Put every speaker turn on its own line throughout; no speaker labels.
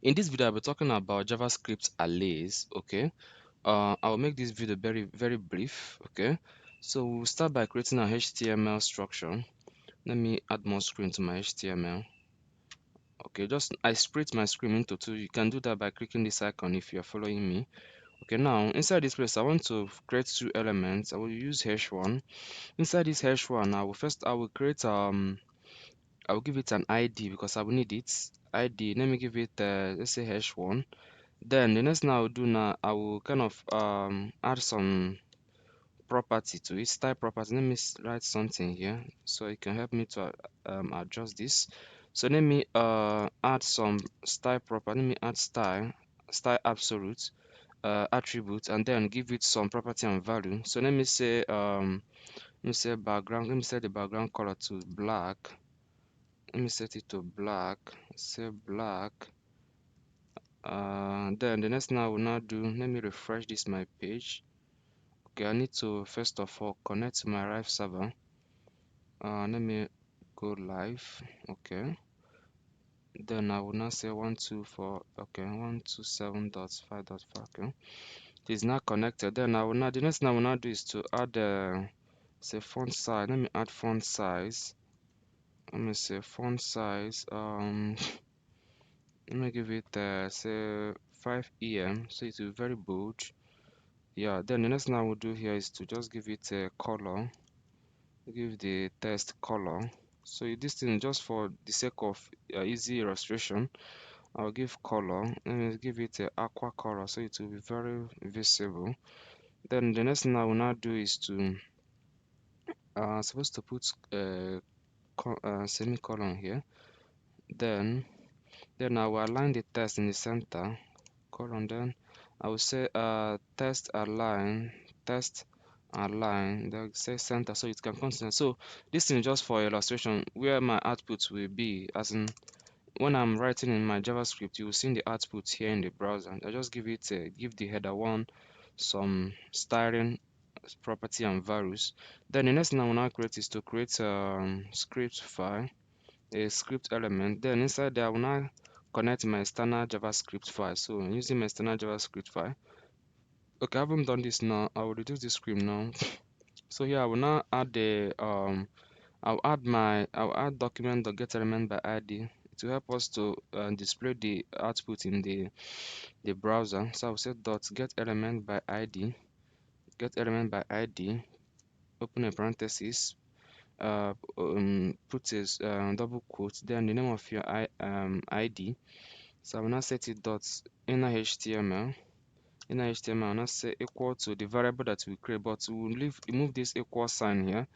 In this video, I'll be talking about JavaScript arrays. Okay, I'll make this video very brief. Okay, so we'll start by creating an HTML structure. Let me add more screen to my HTML. Okay, just I split my screen into two. You can do that by clicking this icon if you're following me. Okay, now inside this place, I want to create two elements. I will use hash1. Inside this hash1, I will create I will give it an ID because I will need it. ID. Let me give it let's say hash1. Then the next thing I will do now, I will kind of add some property to it, style property. Let me write something here so it can help me to adjust this. So let me add some style property. Let me add style absolute attribute, and then give it some property and value. So let me say background. Let me set the background color to black. Let me set it to black. Say black. Then the next thing I will now do, let me refresh this my page. Okay, I need to first of all connect to my Rive server. Let me go live. Okay, then I will now say 124. Okay, 127.5.5. Okay, it is now connected. Then I will now the next thing I will now do is to add say font size. Let me add font size. Let me say font size. Let me give it say 5 em, so it will be very bold. Yeah, then the next thing I will do here is to just give it a color, give the text color. So this thing, just for the sake of easy illustration, I'll give color. Let me give it a aqua color so it will be very visible. Then the next thing I will now do is to supposed to put a semicolon here. Then I will align the text in the center colon. Then I will say text align, then say center so it can continue. So this thing just for illustration where my output will be, as in when I'm writing in my JavaScript, you will see the output here in the browser. I just give it give the header one some styling property and values. Then the next thing I will now create is to create script file, a script element. Then inside there I will now connect my external JavaScript file. So using my external JavaScript file. Okay, I haven't done this now. I will reduce the screen now. So here I will now add the I'll add document.getElement by ID to help us to display the output in the browser. So I'll say dot get element by ID, get element by ID, open a parenthesis, put a double quote, then the name of your ID. So I will now set it dot inner HTML. Inner HTML, I will now say equal to the variable that we create, but we will remove this equal sign here,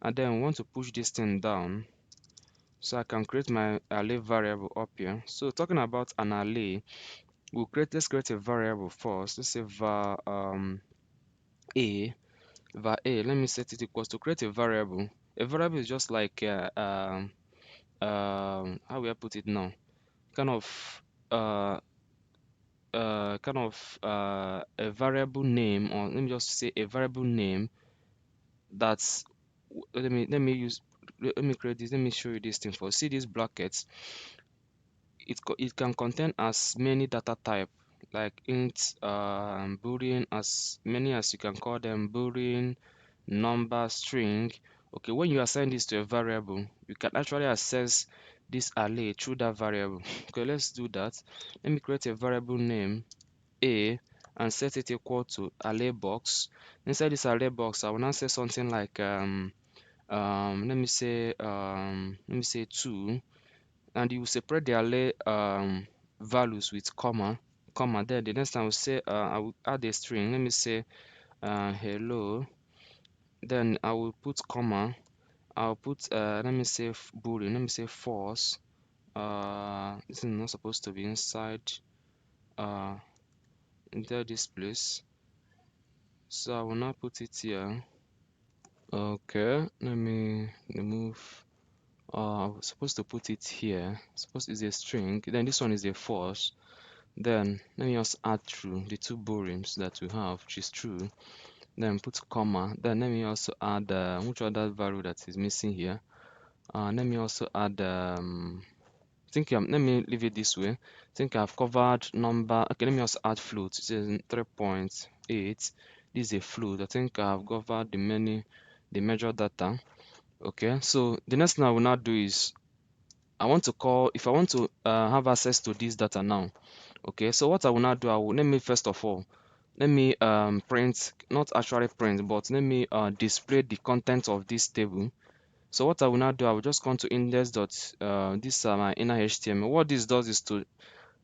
and then we want to push this thing down so I can create my array variable up here. So talking about an array, let's create a variable first. Let's say a var a. Let me set it equals to create a variable. A variable is just like how will I put it now? Kind of uh a variable name, or let me just say a variable name that's let me create this. Let me show you this thing for. See these brackets. It can contain as many data type like int, boolean, as many as you can call them, boolean, number, string. Okay, when you assign this to a variable, you can actually access this array through that variable. Okay, let's do that. Let me create a variable name a and set it equal to array box. Inside this array box, I will now say something like let me say 2, and you will separate the array values with comma. Then the next time I will say I will add a string. Let me say hello. Then I will put comma. I'll put let me say boolean. Let me say false. This is not supposed to be inside uh into this place, so I will not put it here. Okay, let me remove. I was supposed to put it here. Suppose it's a string. Then this one is a false. Then let me just add true, the two booleans that we have, which is true. Then put comma. Then let me also add which other value that is missing here. Let me also add think let me leave it this way. I think I've covered number. Okay, let me also add float. It says 3.8. This is a float. I think I've covered the measure data. Okay, so the next thing I will now do is I want to call, if I want to have access to this data now. Okay, so what I will now do, let me first of all, let me print, not actually print, but let me display the content of this table. So what I will now do, I will just come to index dot this my inner HTML. What this does is to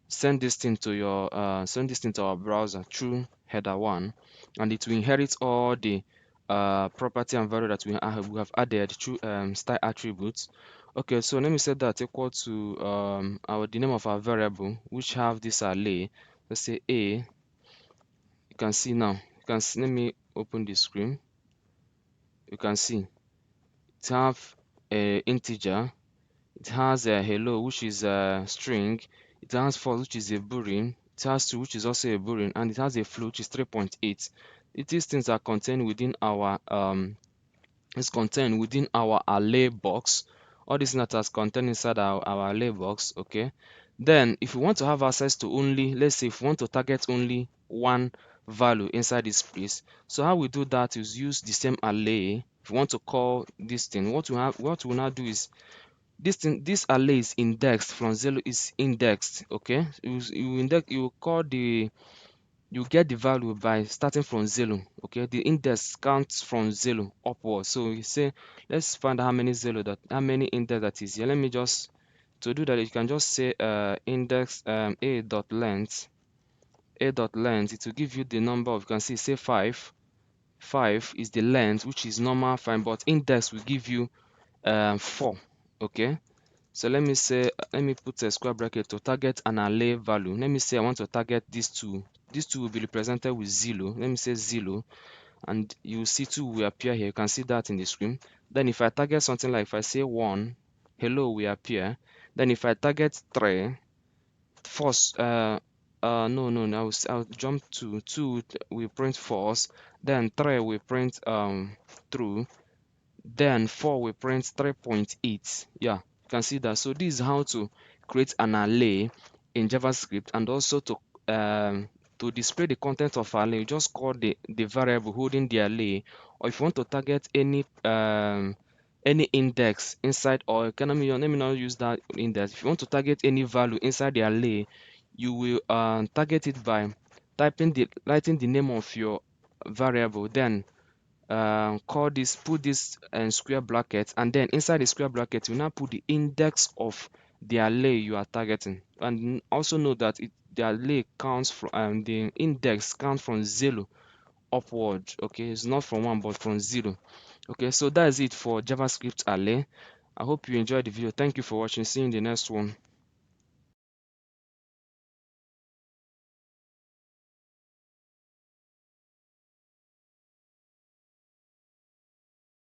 send this thing to your send this thing to our browser through header 1, and it will inherit all the property and value that we have added through style attributes. Okay, so let me set that equal to the name of our variable, which have this array. Let's say a. You can see now. You can see, let me open the screen. You can see it have a integer. It has a hello, which is a string. It has false, which is a boolean. It has true, which is also a boolean, and it has a float, which is 3.8. These things are contained within our array box. All these that are contained inside our array box. Okay. Then, if you want to have access to only, let's say, if you want to target only one value inside this place, so how we do that is use the same array. If you want to call this thing, what we now do is this array is indexed from 0, is indexed. Okay, you get the value by starting from 0. Okay, the index counts from 0 upward. So you say, let's find out how many index that is here. Let me just, to do that, you can just say index a dot length. It will give you the number of, you can see, say 5. 5 is the length, which is normal fine, but index will give you 4. Okay, so let me say, let me put a square bracket to target an array value. Let me say I want to target these two. These two will be represented with 0. Let me say 0, and you see 2 will appear here. You can see that in the screen. Then if I target something like, if I say 1, hello will appear. Then if I target 3, false. No, I'll jump to 2 will print false. Then 3 will print true. Then 4 will print 3.8. Yeah, you can see that. So this is how to create an array in JavaScript, and also to display the content of array. You just call the variable holding the array, or if you want to target any index inside, or let me not use that index. If you want to target any value inside the array, you will target it by writing the name of your variable, then put this square bracket, and then inside the square bracket you now put the index of the array you are targeting. And also know that the array counts from the index counts from 0 upward. Okay, it's not from 1 but from 0. Okay, so that is it for JavaScript array. I hope you enjoyed the video. Thank you for watching. See you in the next one.